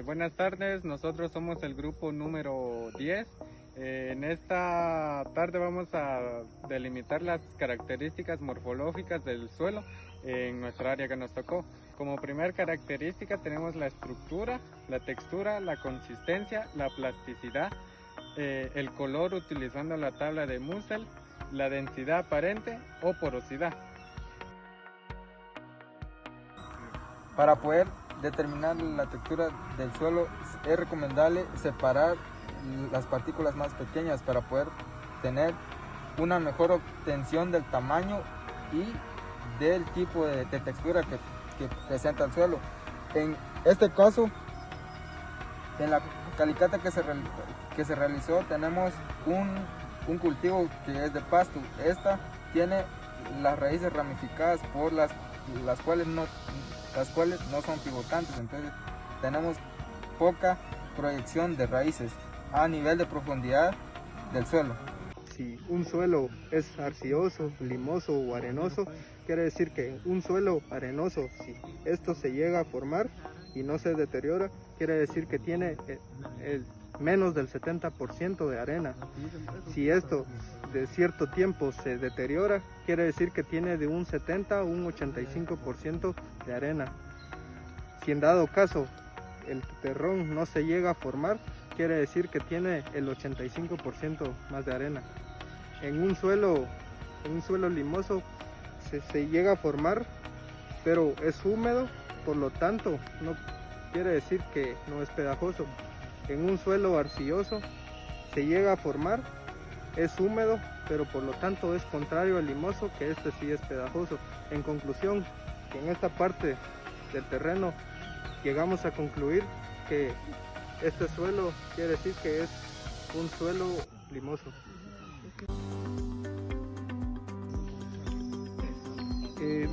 Buenas tardes, nosotros somos el grupo número 10. En esta tarde vamos a delimitar las características morfológicas del suelo en nuestra área que nos tocó. Como primera característica tenemos la estructura, la textura, la consistencia, la plasticidad, el color utilizando la tabla de Mussel, la densidad aparente o porosidad. Para poder determinar la textura del suelo es recomendable separar las partículas más pequeñas para poder tener una mejor obtención del tamaño y del tipo de textura que presenta el suelo. En este caso, en la calicata que se realizó tenemos un cultivo que es de pasto. Esta tiene las raíces ramificadas por las cuales no son pivotantes, entonces tenemos poca proyección de raíces a nivel de profundidad del suelo. Si un suelo es arcilloso, limoso o arenoso, quiere decir que un suelo arenoso, si esto se llega a formar y no se deteriora, quiere decir que tiene menos del 70% de arena. Si esto de cierto tiempo se deteriora, quiere decir que tiene de un 70 a un 85% de arena. Si en dado caso el terrón no se llega a formar, quiere decir que tiene el 85% más de arena. En un suelo limoso se llega a formar, pero es húmedo, por lo tanto no quiere decir que no es pegajoso. En un suelo arcilloso se llega a formar, es húmedo, pero por lo tanto es contrario al limoso, que este sí es pegajoso. En conclusión, en esta parte del terreno llegamos a concluir que este suelo quiere decir que es un suelo limoso.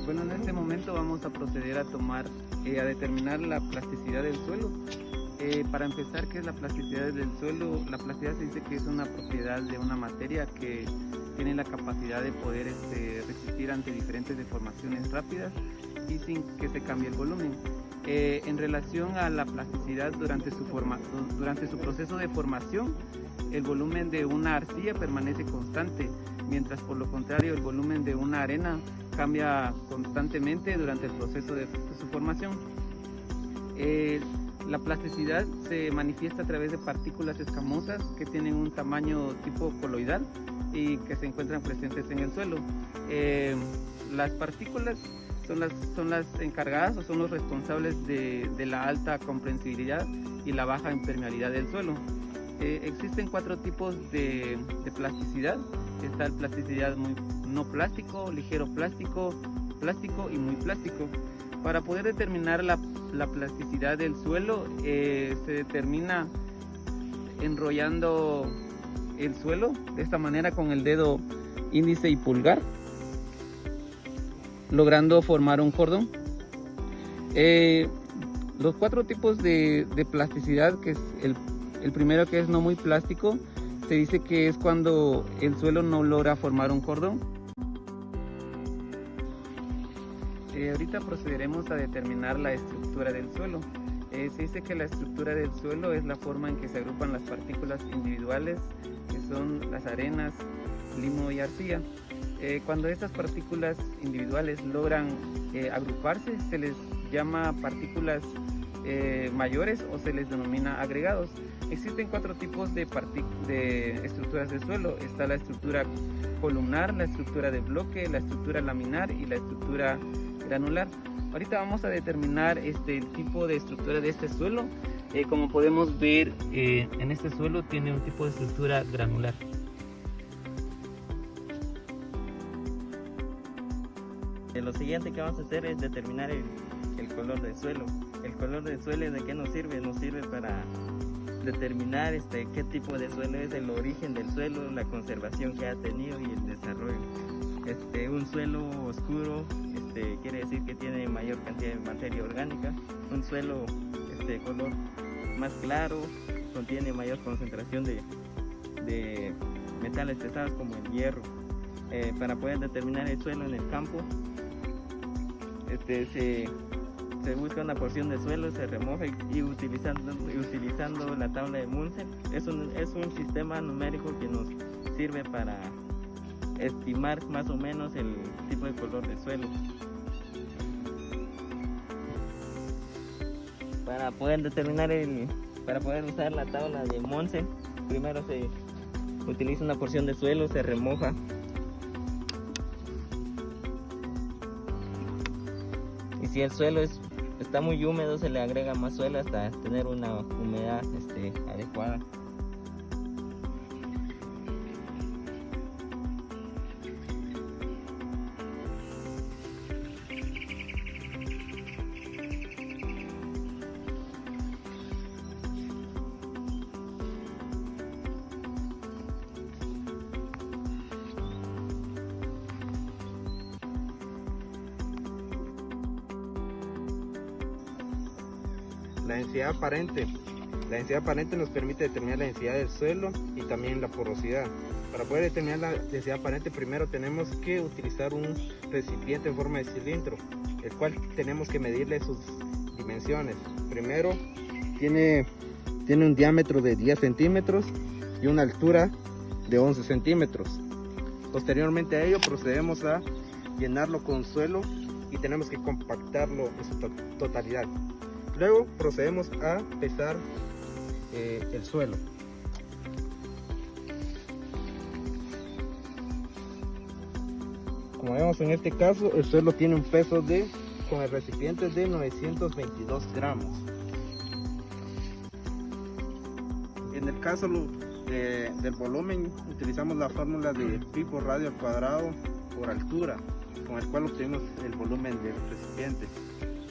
Bueno, en este momento vamos a proceder a determinar la plasticidad del suelo. Para empezar, ¿qué es la plasticidad del suelo? La plasticidad se dice que es una propiedad de una materia que tiene la capacidad de poder resistir ante diferentes deformaciones rápidas y sin que se cambie el volumen. En relación a la plasticidad durante su proceso de formación, el volumen de una arcilla permanece constante, mientras por lo contrario el volumen de una arena cambia constantemente durante el proceso de su formación. La plasticidad se manifiesta a través de partículas escamosas que tienen un tamaño tipo coloidal y que se encuentran presentes en el suelo. Las partículas son las encargadas o son los responsables de la alta compresibilidad y la baja impermeabilidad del suelo. Existen 4 tipos de plasticidad. Está el plasticidad no plástico, ligero plástico, plástico y muy plástico. Para poder determinar la plasticidad del suelo se determina enrollando el suelo de esta manera con el dedo índice y pulgar, logrando formar un cordón. Los 4 tipos de plasticidad, que es el primero, que es no muy plástico, se dice que es cuando el suelo no logra formar un cordón. Ahorita procederemos a determinar la estructura del suelo. Se dice que la estructura del suelo es la forma en que se agrupan las partículas individuales, que son las arenas, limo y arcilla. Cuando estas partículas individuales logran agruparse, se les llama partículas mayores o se les denomina agregados. Existen 4 tipos de estructuras del suelo. Está la estructura columnar, la estructura de bloque, la estructura laminar y la estructura granular. Ahorita vamos a determinar el tipo de estructura de este suelo. Como podemos ver, en este suelo tiene un tipo de estructura granular. Lo siguiente que vamos a hacer es determinar el color del suelo. El color del suelo, ¿de qué nos sirve? Nos sirve para determinar qué tipo de suelo es, el origen del suelo, la conservación que ha tenido y el desarrollo. Un suelo oscuro quiere decir que tiene mayor cantidad de materia orgánica. Un suelo de color más claro contiene mayor concentración de metales pesados como el hierro. Para poder determinar el suelo en el campo se se busca una porción de suelo, se remoja y utilizando la tabla de Munsen, es un sistema numérico que nos sirve para estimar más o menos el tipo de color de suelo. Para poder usar la tabla de Munsen, primero se utiliza una porción de suelo, se remoja. Y si el suelo está muy húmedo, se le agrega más suelo hasta tener una humedad adecuada. La densidad aparente. La densidad aparente nos permite determinar la densidad del suelo y también la porosidad. Para poder determinar la densidad aparente, primero tenemos que utilizar un recipiente en forma de cilindro, el cual tenemos que medirle sus dimensiones. Primero, tiene un diámetro de 10 centímetros y una altura de 11 centímetros. Posteriormente a ello procedemos a llenarlo con suelo y tenemos que compactarlo en su totalidad. Luego procedemos a pesar el suelo. Como vemos en este caso, el suelo tiene un peso con el recipiente de 922 gramos. En el caso del volumen, utilizamos la fórmula de pi por radio al cuadrado por altura, con el cual obtenemos el volumen del recipiente.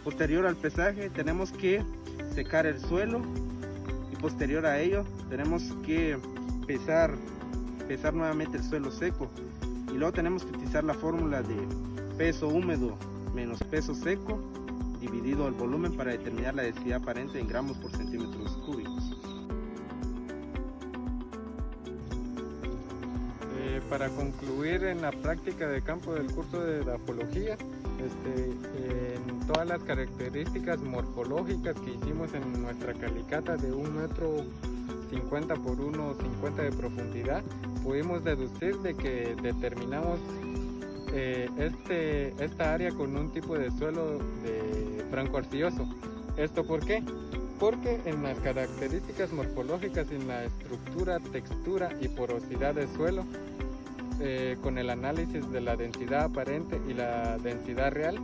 Posterior al pesaje tenemos que secar el suelo y posterior a ello tenemos que pesar nuevamente el suelo seco, y luego tenemos que utilizar la fórmula de peso húmedo menos peso seco dividido el volumen para determinar la densidad aparente en gramos por centímetros cúbicos. Para concluir en la práctica de campo del curso de edafología, en todas las características morfológicas que hicimos en nuestra calicata de 1,50 m por 1,50 m de profundidad, pudimos deducir de que determinamos esta área con un tipo de suelo de franco-arcilloso. ¿Esto por qué? Porque en las características morfológicas, en la estructura, textura y porosidad del suelo, con el análisis de la densidad aparente y la densidad real,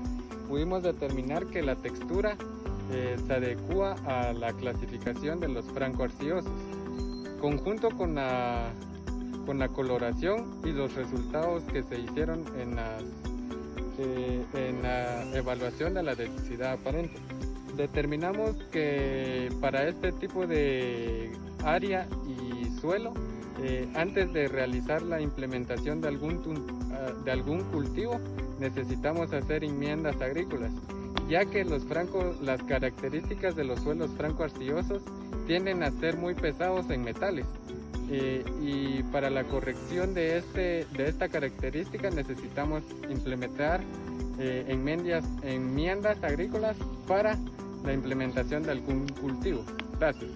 pudimos determinar que la textura se adecua a la clasificación de los franco-arcillosos, conjunto con la coloración y los resultados que se hicieron en la evaluación de la densidad aparente. Determinamos que para este tipo de área y suelo, antes de realizar la implementación de algún cultivo, necesitamos hacer enmiendas agrícolas, ya que las características de los suelos franco-arcillosos tienden a ser muy pesados en metales, y para la corrección de esta característica necesitamos implementar enmiendas agrícolas para la implementación de algún cultivo. Gracias.